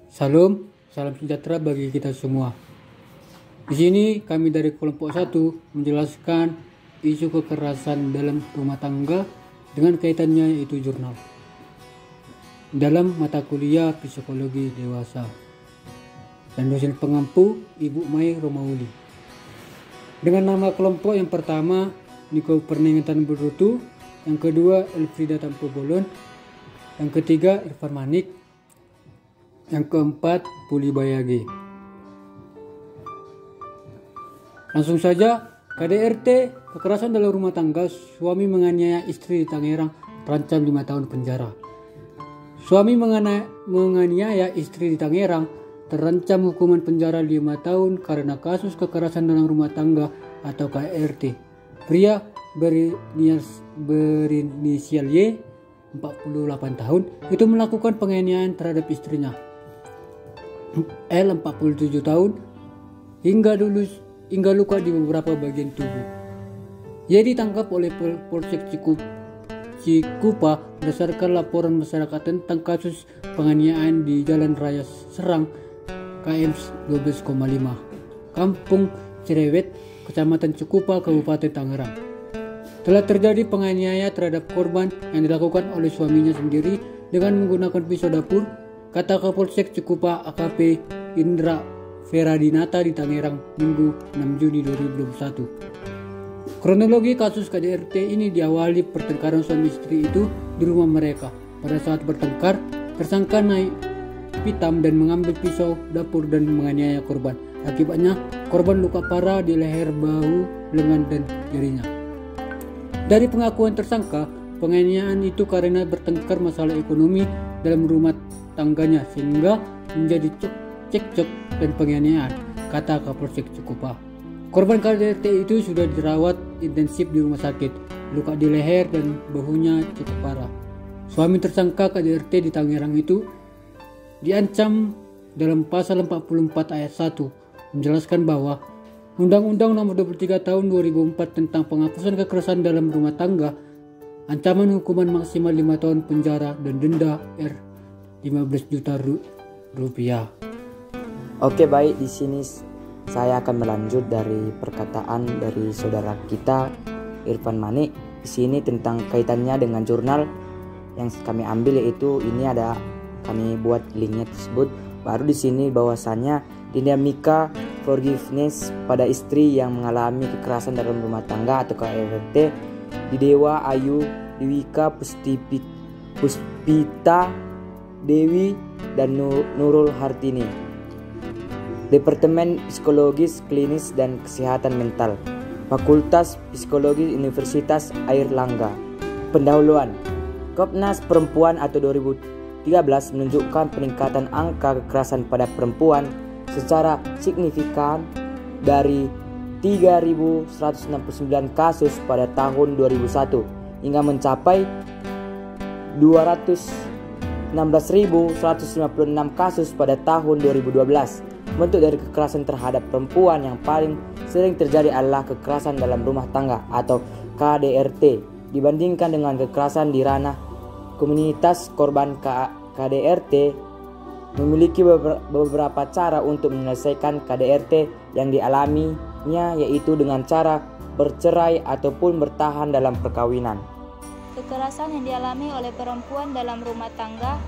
Salam sejahtera bagi kita semua. Di sini kami dari kelompok 1 menjelaskan isu kekerasan dalam rumah tangga dengan kaitannya yaitu jurnal. Dalam mata kuliah psikologi dewasa dan dosen pengampu Ibu Mai Romauli. Dengan nama kelompok yang pertama Niko Perningatan Berutu, yang kedua Elfrida Tampu Bolon, yang ketiga Irfan Manik, yang keempat Puli Bayage. Langsung saja, KDRT, kekerasan dalam rumah tangga, suami menganiaya istri di Tangerang, terancam 5 tahun penjara. Suami menganiaya istri di Tangerang, terancam hukuman penjara 5 tahun karena kasus kekerasan dalam rumah tangga atau KDRT. Pria berinisial Y, 48 tahun, itu melakukan penganiayaan terhadap istrinya. L, 47 tahun, hingga luka di beberapa bagian tubuh. Ia ditangkap oleh Polsek Cikupa berdasarkan laporan masyarakat tentang kasus penganiayaan di Jalan Raya Serang, KM 12,5, Kampung Cerewet, Kecamatan Cikupa, Kabupaten Tangerang. Telah terjadi penganiayaan terhadap korban yang dilakukan oleh suaminya sendiri dengan menggunakan pisau dapur, kata Kapolsek Cikupa AKP Indra Feradinata di Tangerang, Minggu 6 Juni 2021. Kronologi kasus KDRT ini diawali pertengkaran suami istri itu di rumah mereka. Pada saat bertengkar, tersangka naik pitam dan mengambil pisau dapur dan menganiaya korban. Akibatnya, korban luka parah di leher, bahu, lengan, dan jarinya. Dari pengakuan tersangka, penganiayaan itu karena bertengkar masalah ekonomi dalam rumah tangganya sehingga menjadi cekcok dan penganiayaan, kata Kapolsek Cikupa. Korban KDRT itu sudah dirawat intensif di rumah sakit. Luka di leher dan bahunya cukup parah. Suami tersangka KDRT di Tangerang itu diancam dalam pasal 44 ayat 1 menjelaskan bahwa Undang-Undang Nomor 23 Tahun 2004 tentang penghapusan kekerasan dalam rumah tangga, ancaman hukuman maksimal 5 tahun penjara dan denda Rp15 juta. Oke, baik, di sini saya akan melanjut dari perkataan dari saudara kita Irfan Manik. Di sini tentang kaitannya dengan jurnal yang kami ambil, yaitu ini ada kami buat linknya tersebut. Baru di sini bahwasanya dinamika forgiveness pada istri yang mengalami kekerasan dalam rumah tangga atau KDRT di Dewa Ayu Dwika Puspita Dewi dan Nurul Hartini, Departemen Psikologis Klinis dan Kesehatan Mental, Fakultas Psikologi Universitas Airlangga. Pendahuluan. Komnas Perempuan atau 2013 menunjukkan peningkatan angka kekerasan pada perempuan secara signifikan dari 3.169 kasus pada tahun 2001 hingga mencapai 216.156 kasus pada tahun 2012. Bentuk dari kekerasan terhadap perempuan yang paling sering terjadi adalah kekerasan dalam rumah tangga atau KDRT dibandingkan dengan kekerasan di ranah komunitas. Korban KDRT memiliki beberapa cara untuk menyelesaikan KDRT yang dialaminya, yaitu dengan cara bercerai ataupun bertahan dalam perkawinan. Kekerasan yang dialami oleh perempuan dalam rumah tangga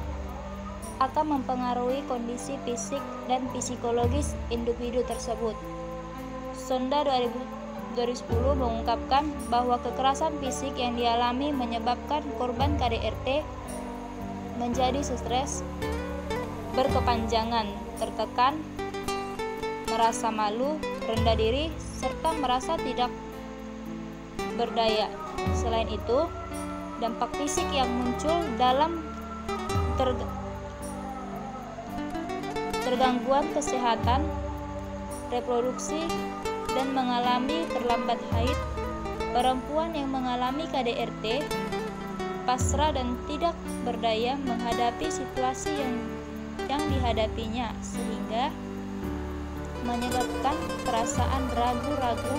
akan mempengaruhi kondisi fisik dan psikologis individu tersebut. Sonda 2010 mengungkapkan bahwa kekerasan fisik yang dialami menyebabkan korban KDRT menjadi stres, berkepanjangan, tertekan, merasa malu, rendah diri, serta merasa tidak berdaya. Selain itu, dampak fisik yang muncul dalam tergangguan kesehatan reproduksi dan mengalami terlambat haid. Perempuan yang mengalami KDRT pasrah dan tidak berdaya menghadapi situasi yang dihadapinya, sehingga menyebabkan perasaan ragu-ragu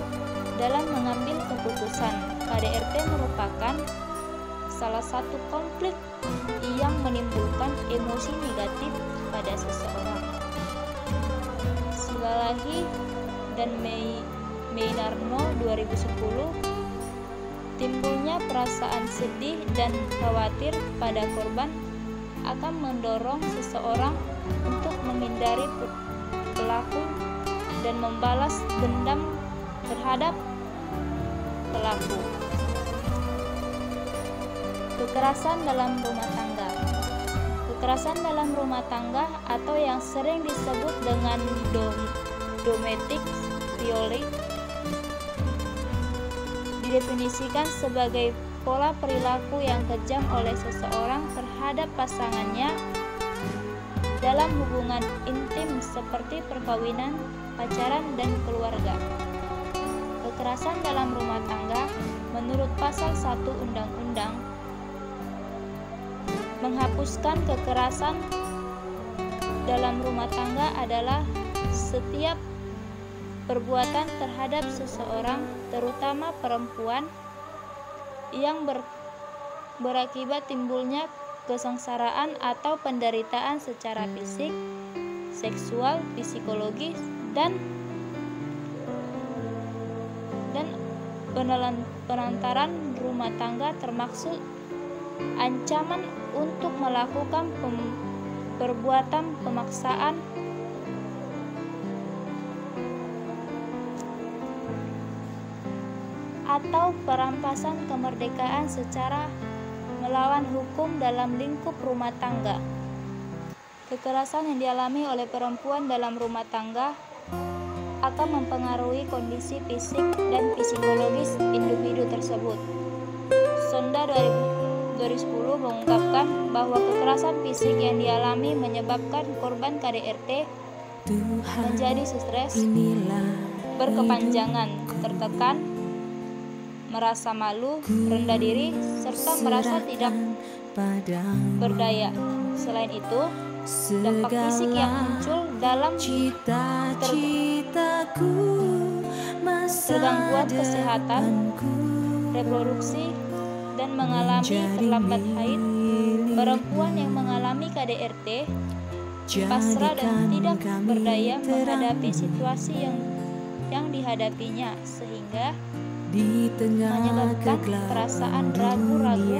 dalam mengambil keputusan. KDRT merupakan salah satu konflik yang menimbulkan emosi negatif pada seseorang. Rizky dan Meinarno 2010, timbulnya perasaan sedih dan khawatir pada korban akan mendorong seseorang untuk menghindari pelaku dan membalas dendam terhadap pelaku. Kekerasan dalam rumah tangga. Kekerasan dalam rumah tangga atau yang sering disebut dengan domestic violence didefinisikan sebagai pola perilaku yang kejam oleh seseorang terhadap pasangannya dalam hubungan intim seperti perkawinan, pacaran, dan keluarga. Kekerasan dalam rumah tangga menurut pasal 1 Undang-Undang menghapuskan kekerasan dalam rumah tangga adalah setiap perbuatan terhadap seseorang, terutama perempuan, yang berakibat timbulnya kesengsaraan atau penderitaan secara fisik, seksual, psikologis, dan penantaran rumah tangga, termasuk ancaman untuk melakukan perbuatan pemaksaan atau perampasan kemerdekaan secara melawan hukum dalam lingkup rumah tangga. Kekerasan yang dialami oleh perempuan dalam rumah tangga akan mempengaruhi kondisi fisik dan psikologis individu tersebut. Sonda 2010 mengungkapkan bahwa kekerasan fisik yang dialami menyebabkan korban KDRT menjadi stres, berkepanjangan, tertekan, merasa malu, rendah diri, serta merasa tidak berdaya. Selain itu, dampak fisik yang muncul dalam tergangguan kesehatan, reproduksi, dan mengalami terlambat haid. Perempuan yang mengalami KDRT pasrah dan tidak berdaya menghadapi situasi yang dihadapinya, sehingga menyebabkan perasaan ragu-ragu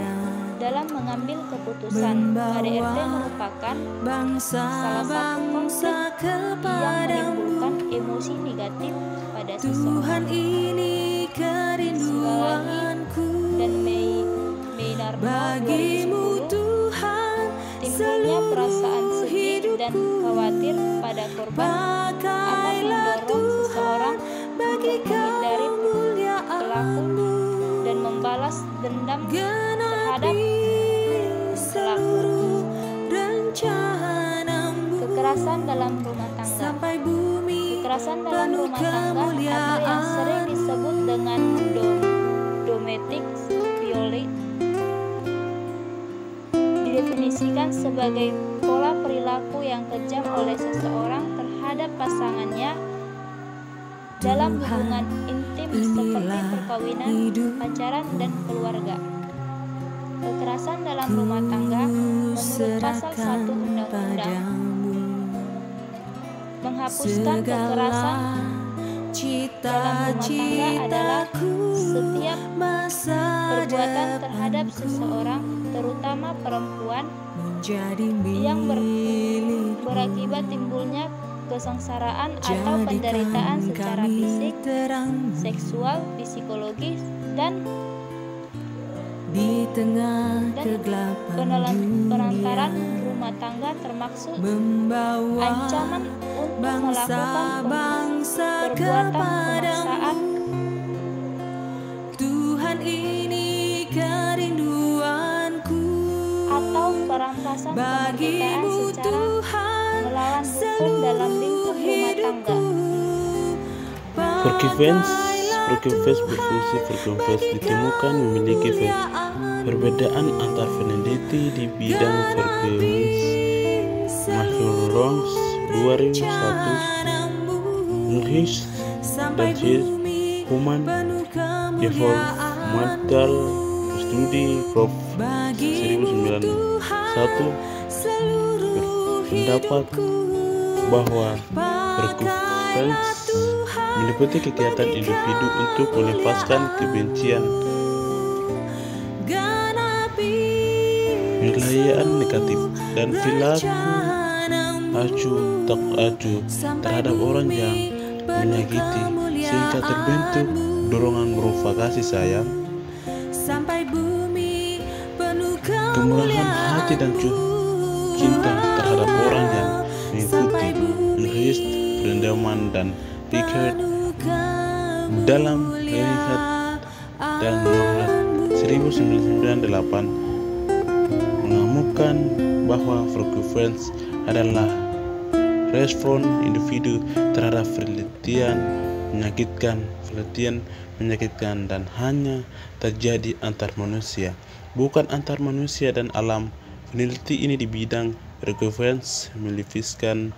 dalam mengambil keputusan. KDRT merupakan salah satu konflik yang menimbulkan emosi negatif pada seseorang. Silalahi dan Meinarno 2010, timbulnya perasaan sedih dan khawatir pada korban akan mendorong seseorang untuk menghindari pelaku dan membalas dendam terhadap pelaku. Kekerasan dalam rumah tangga. Kekerasan dalam rumah tangga atau yang sering disebut dengan domestic violence didefinisikan sebagai pola perilaku yang kejam oleh seseorang terhadap pasangannya dalam hubungan intim seperti perkawinan, pacaran, dan keluarga. Kekerasan dalam rumah tangga menurut pasal 1 Undang-Undang menghapuskan kekerasan dalam rumah tangga adalah setiap perbuatan terhadap seseorang, terutama perempuan, yang berakibat timbulnya kesengsaraan atau penderitaan secara fisik, seksual, psikologis, dan penantaran rumah tangga, termasuk ancaman untuk melakukan perbuatan pemaksaan atau perampasan kemerdekaan secara melawan hukum dalam lingkup rumah tangga. Forgiveness berfungsi. Forgiveness ditemukan memiliki perbedaan antar peneliti di bidang forgiveness. Mahrons 2001 English dan Human Developmental Study Prof 1991 berpendapat bahwa Friends meliputi kegiatan individu untuk melepaskan kebencian, penilaian negatif, dan perilaku acuh tak acuh terhadap orang yang menyakiti, sehingga terbentuk dorongan berupa kasih sayang, kemurahan hati, dan cinta terhadap orang yang mengikuti Enriched Perendaman dan Pickard dalam Reinhard dan Norbert 1998 mengemukakan bahwa frekuensi adalah respon individu terhadap penelitian menyakitkan dan hanya terjadi antar manusia, bukan antar manusia dan alam. Peneliti ini di bidang frekuensi melifiskan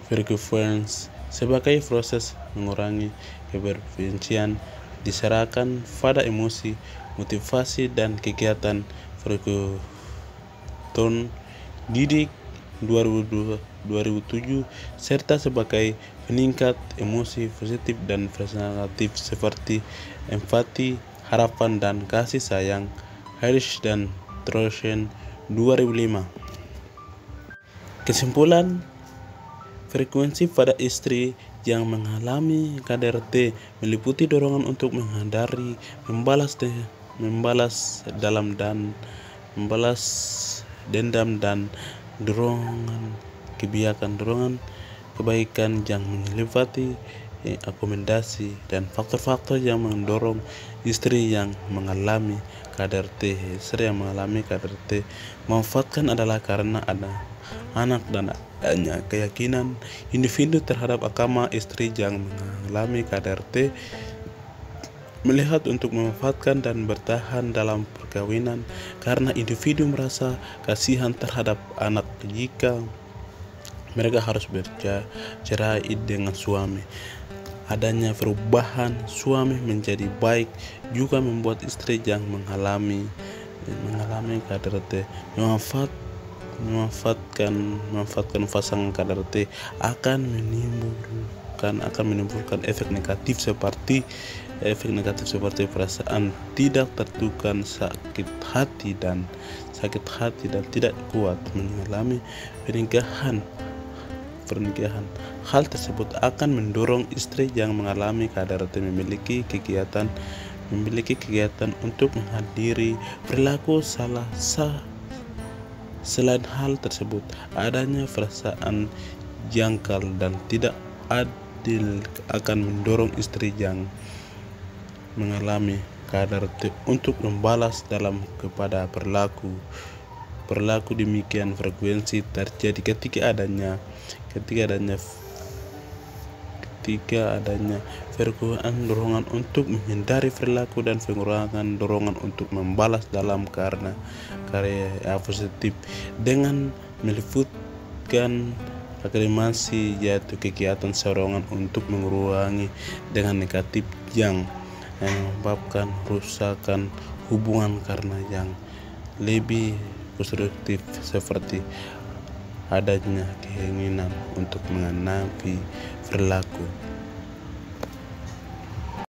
frekuensi sebagai proses mengurangi kebencian diserahkan pada emosi, motivasi, dan kegiatan frekuensi didik 2007 serta sebagai peningkat emosi positif dan negatif seperti empati, harapan, dan kasih sayang. Harris dan Trojan 2005. Kesimpulan, frekuensi pada istri yang mengalami KDRT meliputi dorongan untuk menghindari, membalas dendam, dan dorongan kebaikan yang meliputi akomodasi dan faktor-faktor yang mendorong istri yang mengalami KDRT. Memanfaatkan adalah karena ada anak dan adanya keyakinan individu terhadap agama. Istri yang mengalami KDRT melihat untuk memanfaatkan dan bertahan dalam perkawinan karena individu merasa kasihan terhadap anak jika mereka harus bercerai dengan suami. Adanya perubahan suami menjadi baik juga membuat istri yang mengalami KDRT memanfaatkan pasangan KDRT akan menimbulkan efek negatif seperti perasaan tidak tertekan, sakit hati dan tidak kuat mengalami pernikahan. Hal tersebut akan mendorong istri yang mengalami KDRT memiliki kegiatan untuk menghadiri perilaku salah. Selain hal tersebut, adanya perasaan janggal dan tidak adil akan mendorong istri yang mengalami KDRT untuk membalas kepada perilaku demikian. Frekuensi terjadi ketika adanya perkuatan dorongan untuk menghindari perilaku dan pengurangan dorongan untuk membalas karena karya positif dengan meliputkan aklimasi, yaitu kegiatan dorongan untuk mengurangi dengan negatif yang menyebabkan rusakan hubungan karena yang lebih konstruktif seperti adanya keinginan untuk mengenali perilaku